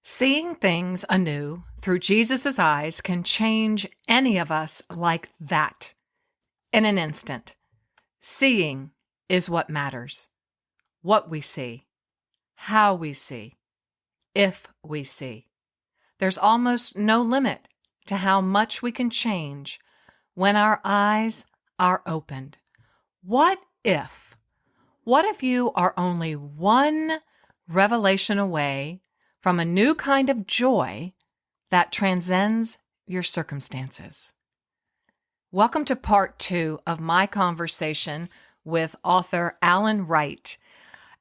Seeing things anew through Jesus' eyes can change any of us like that in an instant. Seeing is what matters. What we see, how we see, if we see. There's almost no limit to how much we can change when our eyes are opened. What if? What if you are only one revelation away from a new kind of joy that transcends your circumstances? Welcome to part 2 of my conversation with author Alan Wright.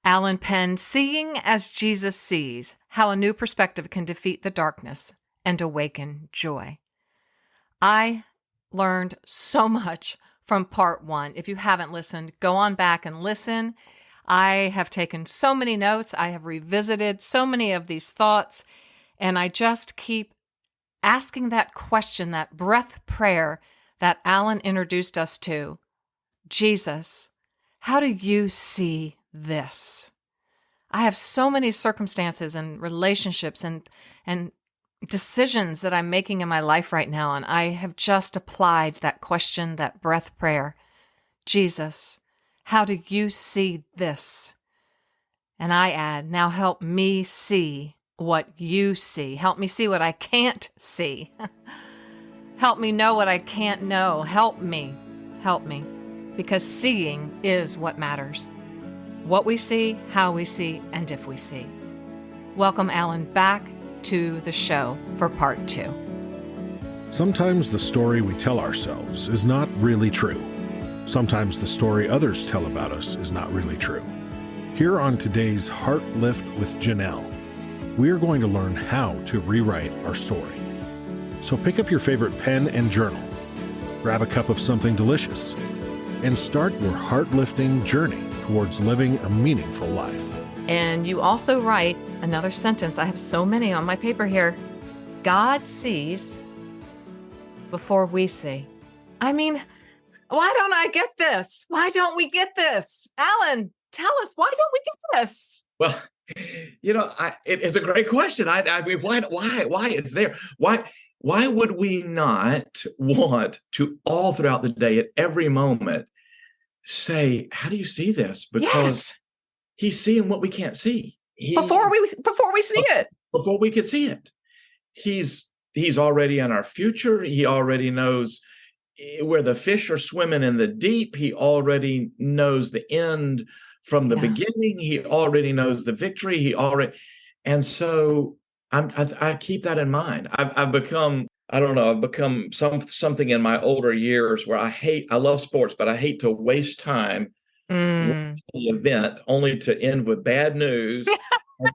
Alan penned Seeing as Jesus Sees, How a New Perspective Can Defeat the Darkness and Awaken Joy. I learned so much from part 1. If you haven't listened, go on back and listen. I have taken so many notes. I have revisited so many of these thoughts, and I just keep asking that question, that breath prayer that Alan introduced us to. Jesus, how do you see this? I have so many circumstances and relationships and decisions that I'm making in my life right now, and I have just applied that question, that breath prayer. Jesus, how do you see this? And I add, now help me see what you see. Help me see what I can't see. Help me know what I can't know. Help me, because seeing is what matters. What we see, how we see, and if we see. Welcome, Alan, back to the show for part 2. Sometimes the story we tell ourselves is not really true. Sometimes the story others tell about us is not really true. Here on today's Heart Lift with Janelle, we are going to learn how to rewrite our story. So pick up your favorite pen and journal, grab a cup of something delicious, and start your heart-lifting journey towards living a meaningful life. And you also write another sentence. I have so many on my paper here. God sees before we see. I mean, why don't I get this? Why don't we get this? Alan, tell us, why don't we get this? Well, it's a great question. I mean, why it's there? Why would we not want to all throughout the day, at every moment, say, how do you see this? Because he's seeing what we can't see. Before we see it. Before we could see it. He's already in our future. He already knows where the fish are swimming in the deep. He already knows the end from the beginning. He already knows the victory. And so I keep that in mind. I've become something in my older years where I love sports, but I hate to waste time watching the event only to end with bad news.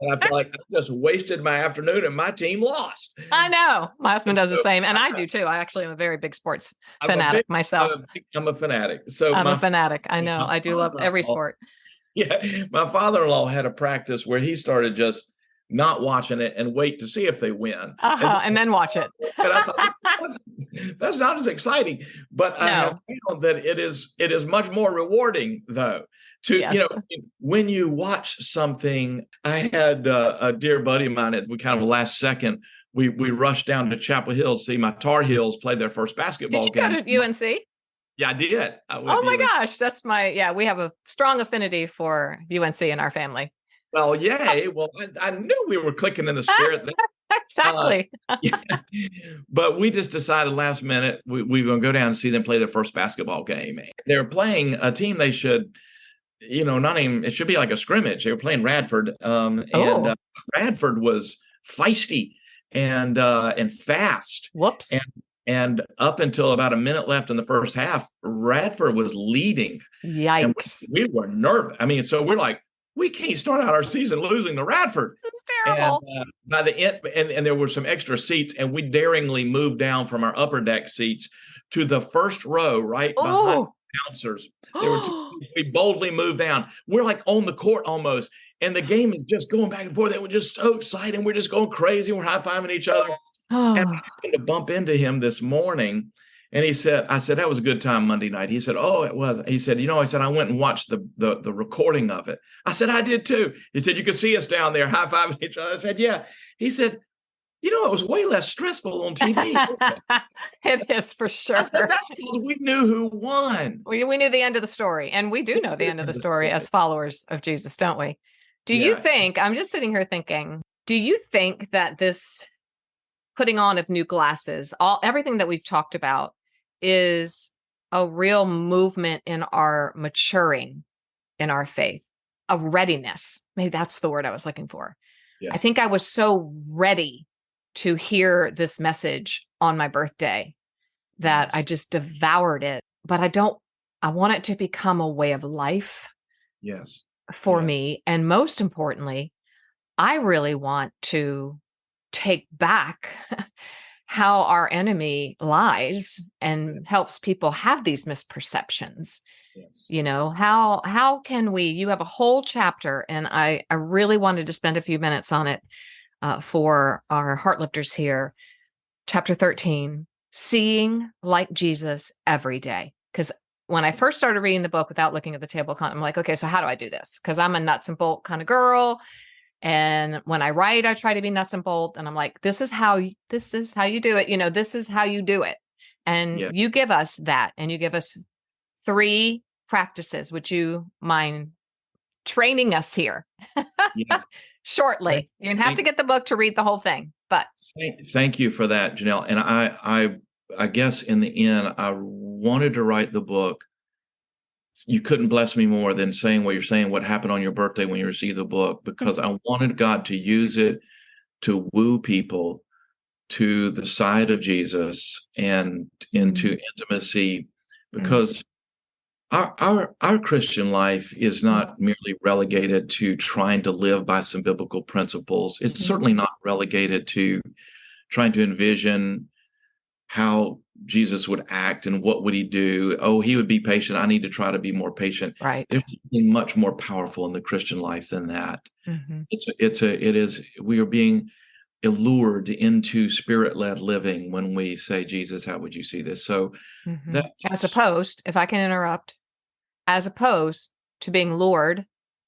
And I feel like I just wasted my afternoon and my team lost. I know. My husband does the same. And I do too. I actually am a very big sports fanatic myself. I'm a fanatic. I'm a fanatic. I know. I do love every sport. Yeah. My father-in-law had a practice where he started just not watching it and wait to see if they win. And then watch it. And I thought, that's not as exciting. But no. I have found that it is much more rewarding, though. When you watch something, I had a dear buddy of mine at kind of last second, we rushed down to Chapel Hill to see my Tar Heels play their first basketball game. Did you go to UNC? Yeah, I did. Oh my gosh. That's we have a strong affinity for UNC in our family. Well, yay. Well, I knew we were clicking in the spirit there. Exactly. But we just decided last minute we were going to go down and see them play their first basketball game. They're playing a team they should, it should be like a scrimmage. They were playing Radford. And Radford was feisty and fast. Whoops. And up until about a minute left in the first half, Radford was leading. Yikes. And we were nervous. I mean, so we're like, we can't start out our season losing to Radford. This is terrible. And by the end, and there were some extra seats, and we daringly moved down from our upper deck seats to the first row, right behind the bouncers. We boldly moved down. We're like on the court almost, and the game is just going back and forth. And we're just so excited. We're just going crazy. We're high-fiving each other. And I happened to bump into him this morning, And he said, I said, that was a good time Monday night. He said, oh, it was. He said, I said, I went and watched the recording of it. I said, I did too. He said, you could see us down there high-fiving each other. I said, yeah. He said, it was way less stressful on TV. It is for sure. Said, that's because we knew who won. We knew the end of the story. And we do know the end of the story as followers of Jesus, don't we? Do you think, I'm just sitting here thinking, do you think that this putting on of new glasses, everything that we've talked about, is a real movement in our maturing in our faith, a readiness? Maybe that's the word I was looking for. Yes. I think I was so ready to hear this message on my birthday that I just devoured it. But I want it to become a way of life. Yes. For me. And most importantly, I really want to take back how our enemy lies and helps people have these misperceptions. Yes. How can you have a whole chapter, and I really wanted to spend a few minutes on it for our Heartlifters here. Chapter 13, seeing like Jesus every day. Because when I first started reading the book without looking at the table, I'm like, okay, so how do I do this? Because I'm a nuts and bolt kind of girl. And when I write, I try to be nuts and bolt. And I'm like, this is how you do it. This is how you do it. And you give us that. And you give us 3 practices. Would you mind training us here? Yes. Shortly. You have to get the book to read the whole thing. But thank you for that, Janelle. And I guess in the end, I wanted to write the book. You couldn't bless me more than saying what you're saying, what happened on your birthday when you received the book, because I wanted God to use it to woo people to the side of Jesus and into intimacy, because our Christian life is not merely relegated to trying to live by some biblical principles. It's certainly not relegated to trying to envision how Jesus would act and what would he do. Oh, he would be patient. I need to try to be more patient. Right. There's something much more powerful in the Christian life than that. We are being allured into spirit-led living when we say, Jesus, how would you see this? So as opposed, if I can interrupt, as opposed to being lured,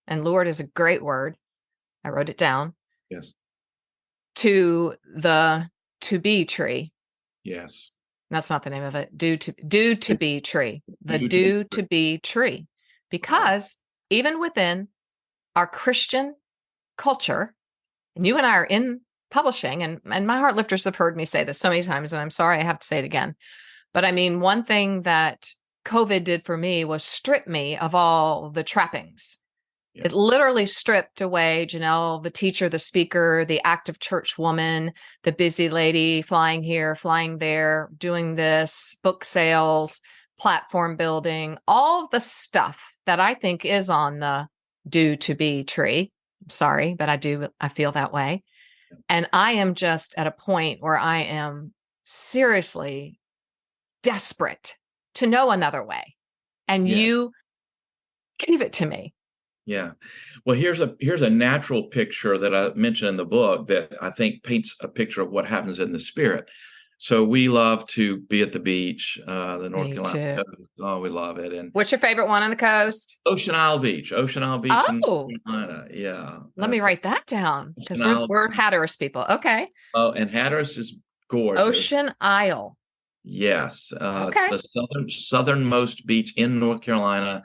and lured is a great word. I wrote it down. Yes. To the to be tree. Yes. That's not the name of it. Due to be tree. The due to be tree. Because even within our Christian culture, and you and I are in publishing, and my Heartlifters have heard me say this so many times, and I'm sorry I have to say it again. But I mean, one thing that COVID did for me was strip me of all the trappings. Yeah. It literally stripped away, Janelle, the teacher, the speaker, the active church woman, the busy lady flying here, flying there, doing this, book sales, platform building, all the stuff that I think is on the due to be tree. I'm sorry, but I feel that way. And I am just at a point where I am seriously desperate to know another way. And you gave it to me. Yeah. Well, here's a natural picture that I mentioned in the book that I think paints a picture of what happens in the spirit. So we love to be at the beach, the North Carolina coast. Oh, we love it. And what's your favorite one on the coast? Ocean Isle Beach. Oh, in North Carolina. Yeah. Let me write that down, because we're Hatteras people. Okay. Oh, and Hatteras is gorgeous. Ocean Isle. Yes. Okay. It's the southernmost beach in North Carolina.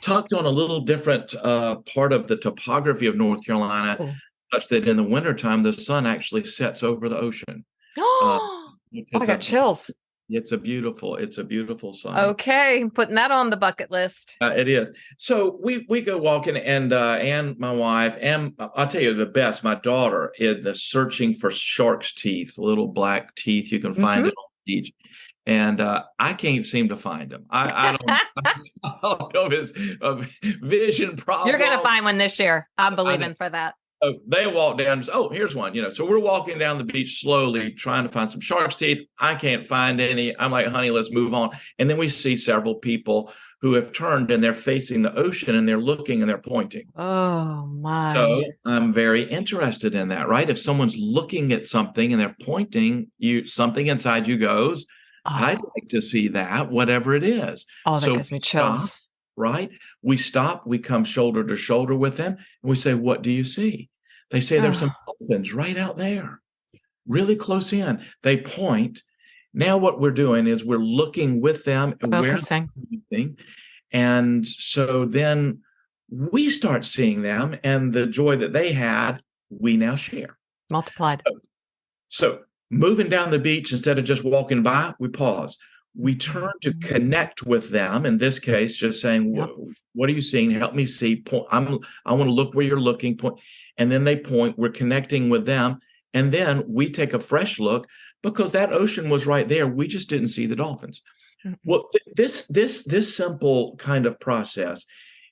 Tucked on a little different part of the topography of North Carolina, such that in the wintertime, the sun actually sets over the ocean. I got chills. It's a beautiful sign. Okay, I'm putting that on the bucket list. It is. So we go walking, and my wife, and I'll tell you the best, my daughter is searching for shark's teeth, little black teeth you can find it on the beach. And I can't seem to find him. I don't know if it's a vision problem. You're going to find one this year. I'm believing for that. So they walk down. Oh, here's one. So we're walking down the beach slowly, trying to find some shark's teeth. I can't find any. I'm like, honey, let's move on. And then we see several people who have turned, and they're facing the ocean, and they're looking, and they're pointing. Oh my! So I'm very interested in that, right? If someone's looking at something and they're pointing, something inside you goes, I'd Oh, like to see that, whatever it is. oh, that So gives me we stop, chills. right? We stop, we come shoulder to shoulder with them, and we say, what do you see? They say there's some Oh, dolphins right out there, really close in. They point. Now what we're doing is we're looking with them, and we're focusing, pointing. And so then we start seeing them, and the joy that they had, we now share. multiplied. So moving down the beach, instead of just walking by, we pause. We turn to Mhm. connect with them. In this case, just saying, Yep. what are you seeing? Help me see. Point. I want to look where you're looking. Point. And then they point. We're connecting with them. And then we take a fresh look because that ocean was right there. We just didn't see the dolphins. Mhm. Well, this simple kind of process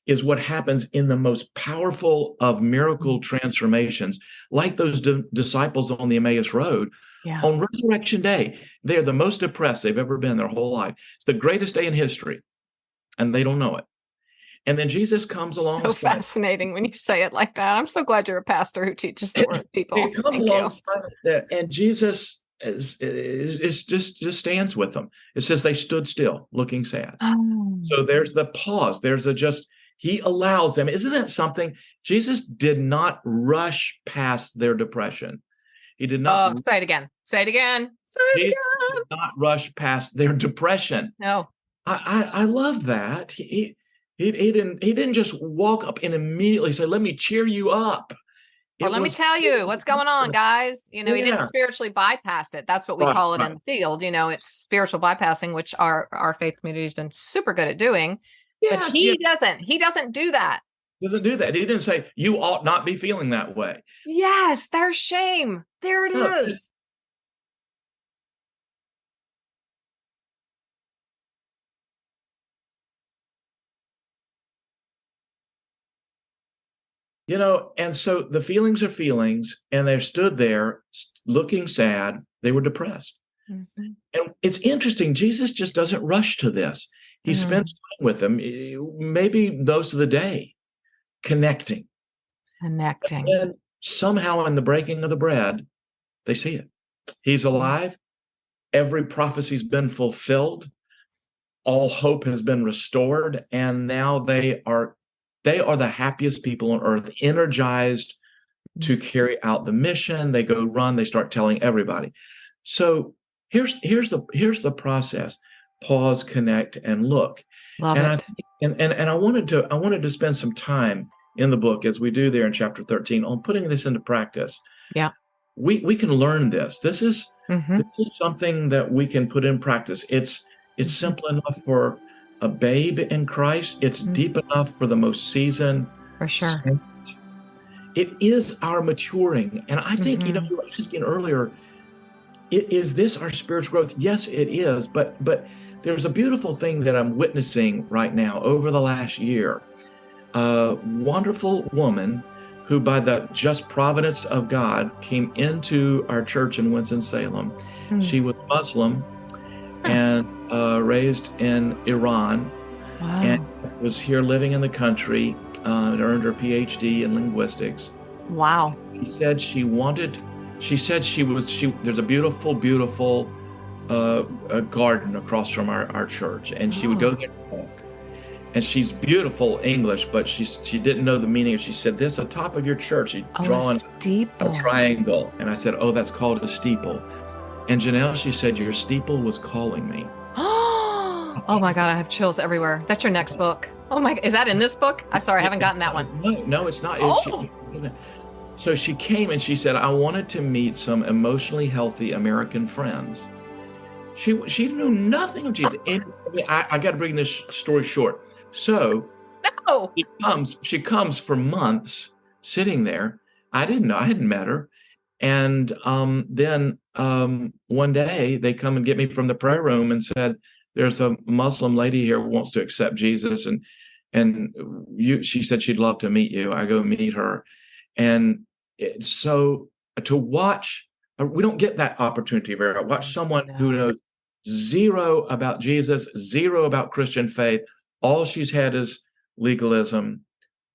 is what happens in the most powerful of miracle transformations, like those disciples on the Emmaus Road Yeah. on Resurrection Day. They're the most depressed they've ever been their whole life. It's the greatest day in history, and they don't know it. And then Jesus comes So alongside. fascinating when you say it like that. I'm so glad you're a pastor who teaches the word, He people. comes Thank you. alongside that, and Jesus is just stands with them. It says they stood still, looking sad. Oh, So there's the pause. There's a just, he allows them. Isn't that something? Jesus did not rush past their depression. He did not, oh, say it again. Say it again. Say it he again. did not rush past their depression. No. I love that. He didn't just walk up and immediately say, let me cheer you up. Or It let me was, tell you what's going on, guys. He didn't yeah, spiritually bypass it. That's what we right, call it in right. the field. It's spiritual bypassing, which our faith community has been super good at doing. But Yes, yeah, he doesn't. He doesn't do that. doesn't do that. He didn't say, you ought not be feeling that way. Yes, there's shame. There it No, is. and so the feelings are feelings, and they stood there looking sad. They were depressed. Mhm. And it's interesting, Jesus just doesn't rush to this. He spends Mm. time with them, maybe most of the day, connecting. Connecting. And somehow in the breaking of the bread, they see it. He's Yeah. alive. Every prophecy's been fulfilled. All hope has been restored. And now they are the happiest people on earth, energized to carry out the mission. They go run, they start telling everybody. So here's the process. Pause, connect, and look. Love And I it. think, and I wanted to spend some time in the book, as we do there in chapter 13, on putting this into practice. Yeah. We can learn this. Hmm. This is something that we can put in practice. It's simple enough for a babe in Christ. It's deep enough for the most seasoned For sure. saint. It is our maturing. And I think, Hmm. you were asking earlier, is this our spiritual growth? Yes, it is. But there's a beautiful thing that I'm witnessing right now over the last year. A wonderful woman who, by the just providence of God, came into our church in Winston-Salem. Mm. She was Muslim Huh. and raised in Iran, and Wow. was here living in the country, and earned her PhD in linguistics. Wow. She said there's a beautiful a garden across from our church, and she would go Oh, there to walk. And she's beautiful English, but she didn't know the meaning. She said, this atop of your church, she'd a drawn a steeple. triangle. And I said, oh, that's called a steeple. And Janelle, she said, your steeple was calling me. Oh my God, I have chills everywhere. That's your next book. Oh my, is that in this book? I'm sorry, I haven't gotten that one. No, it's not. Oh. So she came and she said, I wanted to meet some emotionally healthy American friends. She knew nothing of Jesus. And I got to bring this story short. So No. she comes for months sitting there. I didn't know. I hadn't met her. And then one day they come and get me from the prayer room and said, there's a Muslim lady here who wants to accept Jesus. And she said she'd love to meet you. I go meet her. And so to watch, we don't get that opportunity very much. Watch someone who knows zero about Jesus, zero about Christian faith. All she's had is legalism.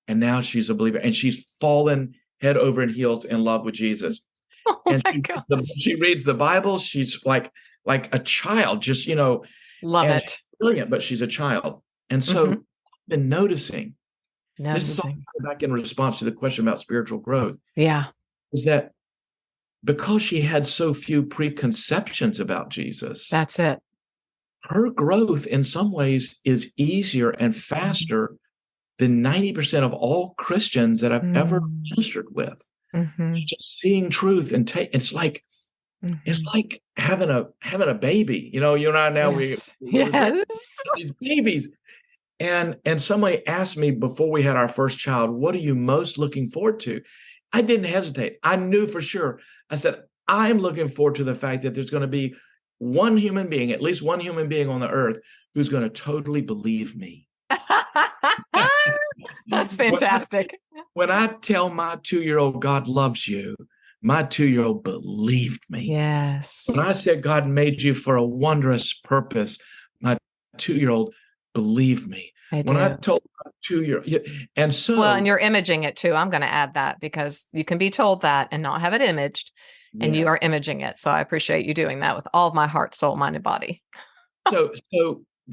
And now she's a believer. And she's fallen head over and heels in love with Jesus. Oh And my God. she reads the Bible. She's like like a child, just, Love and it. she's brilliant, but she's a child. And so I've been noticing, this is all back in response to the question about spiritual growth. Yeah. Is that because she had so few preconceptions about Jesus, That's it. her growth in some ways is easier and faster than 90% of all Christians that I've ever ministered with. Just seeing truth and it's like having a baby. You and I now Yes. we're these babies. And somebody asked me before we had our first child, what are you most looking forward to? I didn't hesitate. I knew for sure. I said, I'm looking forward to the fact that there's going to be one human being, at least one human being on the earth, who's going to totally believe me. That's fantastic. When I tell my 2-year-old God loves you, my 2-year-old believed me. Yes. When I said God made you for a wondrous purpose, my 2-year-old believed me. When I told my 2-year-old, and so and you're imaging it too. I'm going to add that because you can be told that and not have it imaged, and you are imaging it. So I appreciate you doing that with all of my heart, soul, mind, and body. So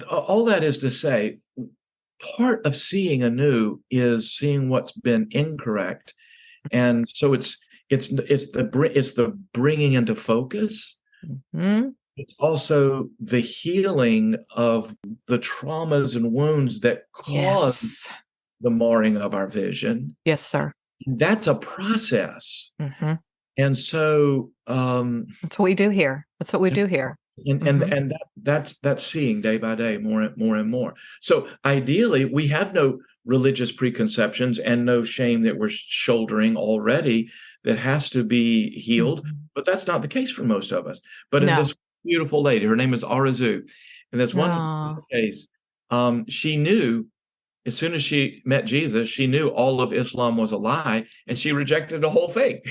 all that is to say, part of seeing anew is seeing what's been incorrect, and so it's the bringing into focus. It's also the healing of the traumas and wounds that cause the marring of our vision. Yes, sir. That's a process. And so that's what we do here. That's what we do here. And that's seeing day by day more and more. So ideally, we have no religious preconceptions and no shame that we're shouldering already that has to be healed. But that's not the case for most of us. But in this beautiful lady, her name is Arazu, and that's one case. She knew, as soon as she met Jesus, she knew all of Islam was a lie, and she rejected the whole thing.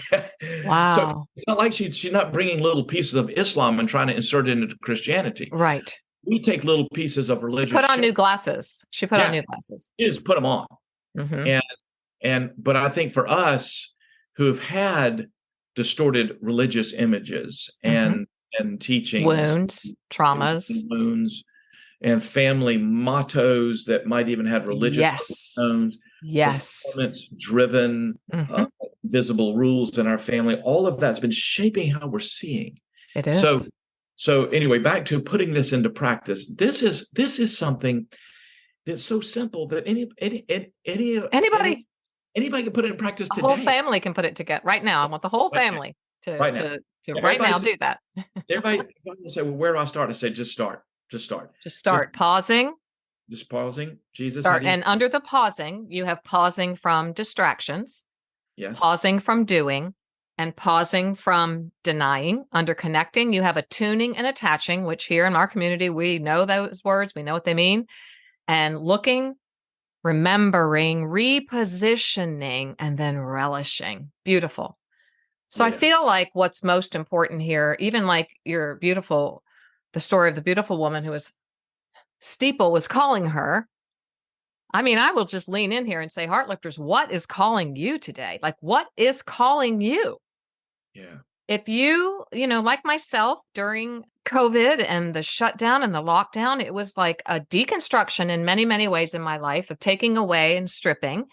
Wow. So it's not like she's not bringing little pieces of Islam and trying to insert it into Christianity. Right. We take little pieces of religious. She put on new glasses. She put on new glasses. You just put them on. But I think for us who have had distorted religious images and teachings, wounds, traumas, wounds, and family mottos that might even have religious tones, performance-driven, visible rules in our family. All of that's been shaping how we're seeing. It is. So anyway, back to putting this into practice. This is something that's so simple that anybody can put it in practice today. The whole family can put it together right now. I want the whole family to right now do that. Everybody will say, well, where do I start? I say, just start. Just start. Pausing. Just pausing. Jesus. And under the pausing, you have pausing from distractions. Yes. Pausing from doing, and pausing from denying. Under connecting, you have attuning and attaching, which here in our community, we know those words. We know what they mean. And looking, remembering, repositioning, and then relishing. Beautiful. So I feel like what's most important here, even like the story of the beautiful woman who Steeple was calling her. I mean, I will just lean in here and say, Heartlifters, what is calling you today? Like, what is calling you? Yeah. If you, like myself during COVID and the shutdown and the lockdown, it was like a deconstruction in many, many ways in my life of taking away and stripping.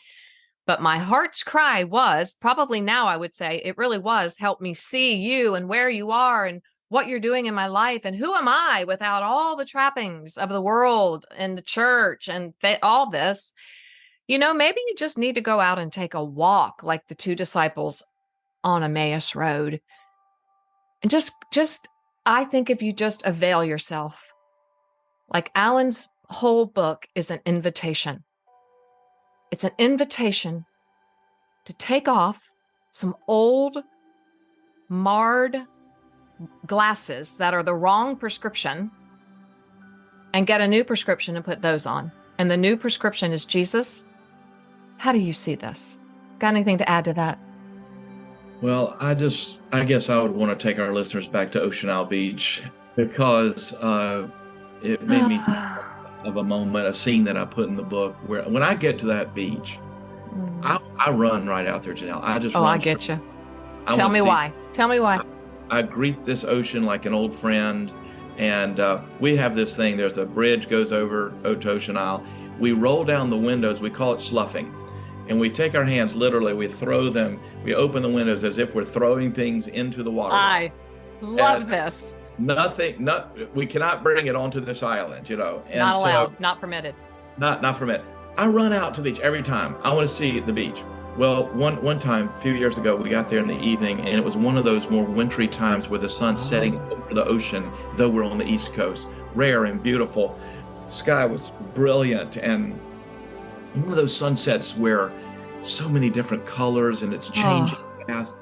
But my heart's cry was probably now I would say it really was help me see you and where you are and what you're doing in my life. And who am I without all the trappings of the world and the church and all this? Maybe you just need to go out and take a walk like the two disciples on Emmaus Road. And I think if you just avail yourself, like Alan's whole book is an invitation. It's an invitation to take off some old, marred glasses that are the wrong prescription and get a new prescription and put those on. And the new prescription is Jesus. How do you see this? Got anything to add to that? Well, I guess I would want to take our listeners back to Ocean Isle Beach because it made me think of a scene that I put in the book where when I get to that beach, I run right out there, Janelle. I just run. I get you. Tell me why. I greet this ocean like an old friend, And we have this thing, there's a bridge goes over Ocean Isle. We roll down the windows, we call it sloughing. And we take our hands, literally, we throw them, we open the windows as if we're throwing things into the water. I love this. We cannot bring it onto this island, And not allowed, not permitted. Not permitted. I run out to the beach every time. I want to see the beach. Well, one time, a few years ago, we got there in the evening, and it was one of those more wintry times where the sun's setting over the ocean, though we're on the East Coast. Rare and beautiful. Sky was brilliant, and one of those sunsets where so many different colors and it's changing fast.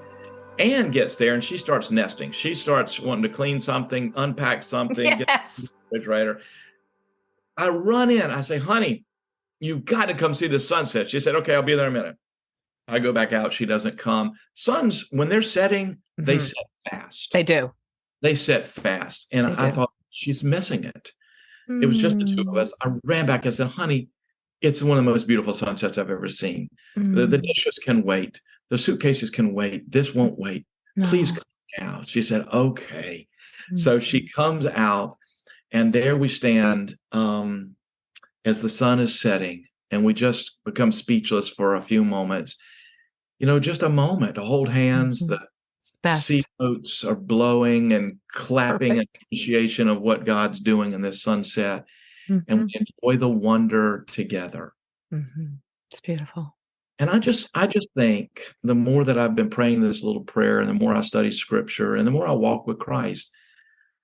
Anne gets there and she starts nesting. She starts wanting to clean something, unpack something, yes. Get the refrigerator. I run in. I say, honey, you've got to come see the sunset. She said, okay, I'll be there in a minute. I go back out. She doesn't come. Suns, when they're setting, they set fast. They do. They set fast. And I thought, she's missing it. It was just the two of us. I ran back and said, honey, it's one of the most beautiful sunsets I've ever seen. The dishes can wait. The suitcases can wait. This won't wait. No. Please come out. She said, okay. So she comes out, and there we stand as the sun is setting, and we just become speechless for a few moments. Just a moment to hold hands. The sea boats are blowing and clapping in appreciation of what God's doing in this sunset. And we enjoy the wonder together. It's beautiful. And I just think the more that I've been praying this little prayer, and the more I study scripture, and the more I walk with Christ,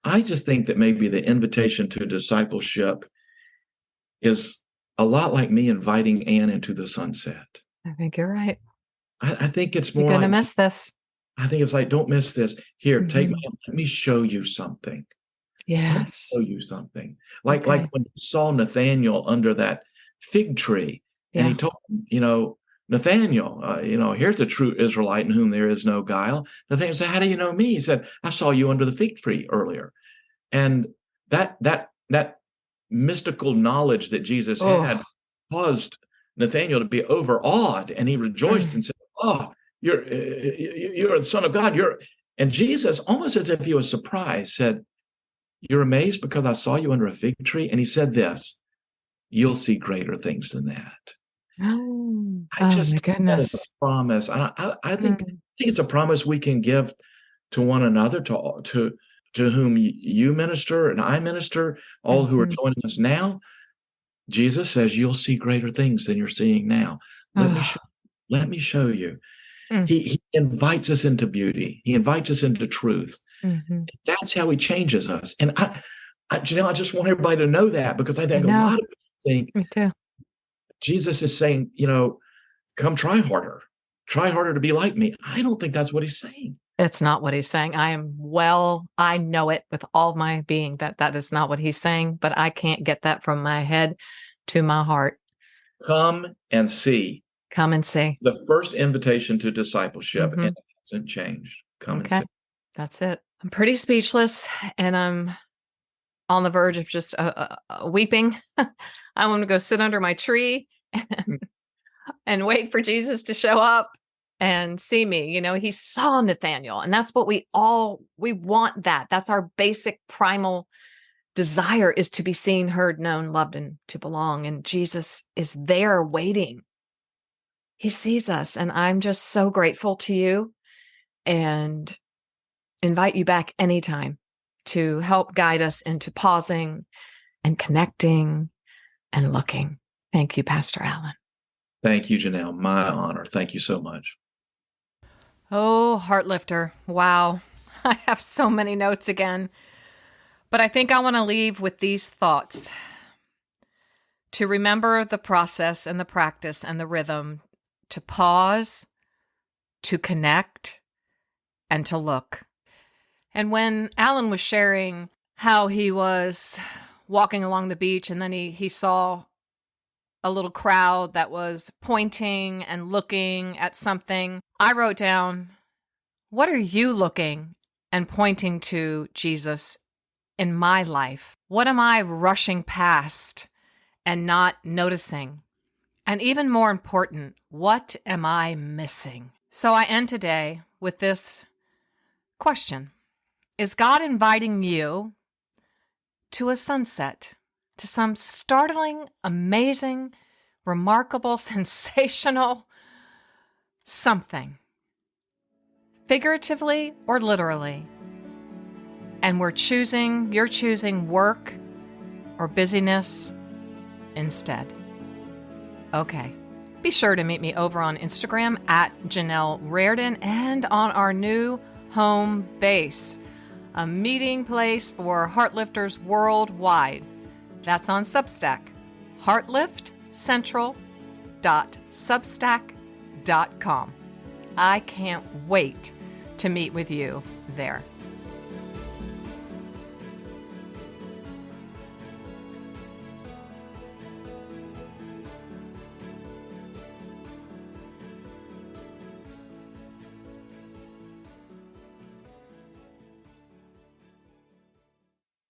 I just think that maybe the invitation to discipleship is a lot like me inviting Anne into the sunset. I think you're right. I think it's more You're going to miss this. I think it's like, don't miss this. Here, take me, let me show you something. Yes. Show you something. Like when he saw Nathaniel under that fig tree, and he told him, Nathaniel, here's a true Israelite in whom there is no guile. Nathaniel said, how do you know me? He said, I saw you under the fig tree earlier. And that mystical knowledge that Jesus had caused Nathaniel to be overawed, and he rejoiced and said, oh, you're the Son of God. And Jesus, almost as if he was surprised, said, you're amazed because I saw you under a fig tree? And he said this, you'll see greater things than that. My goodness. That is a promise. I think it's a promise we can give to one another, to whom you minister and I minister, all who are joining us now. Jesus says, you'll see greater things than you're seeing now. Let me show you. He invites us into beauty. He invites us into truth. That's how he changes us. And I just want everybody to know that, because I think a lot of people think Jesus is saying, come try harder to be like me. I don't think that's what he's saying. It's not what he's saying. I know it with all my being that is not what he's saying, but I can't get that from my head to my heart. Come and see. Come and see. The first invitation to discipleship, and it hasn't changed. Come and see. That's it. I'm pretty speechless, and I'm on the verge of just weeping. I want to go sit under my tree and wait for Jesus to show up and see me. He saw Nathaniel, and that's what we want. That's our basic primal desire, is to be seen, heard, known, loved, and to belong. And Jesus is there waiting. He sees us, and I'm just so grateful to you, and invite you back anytime to help guide us into pausing and connecting and looking. Thank you, Pastor Allen. Thank you, Janelle. My honor. Thank you so much. Oh, Heartlifter. Wow. I have so many notes again, but I think I want to leave with these thoughts. To remember the process and the practice and the rhythm, to pause, to connect, and to look. And when Alan was sharing how he was walking along the beach, and then he saw a little crowd that was pointing and looking at something, I wrote down, what are you looking and pointing to, Jesus, in my life? What am I rushing past and not noticing? And even more important, what am I missing? So I end today with this question. Is God inviting you to a sunset, to some startling, amazing, remarkable, sensational something, figuratively or literally. And you're choosing work or busyness instead. Okay. Be sure to meet me over on Instagram at Janelle Reardon and on our new home base, a meeting place for Heartlifters worldwide. That's on Substack, heartliftcentral.substack.com. I can't wait to meet with you there.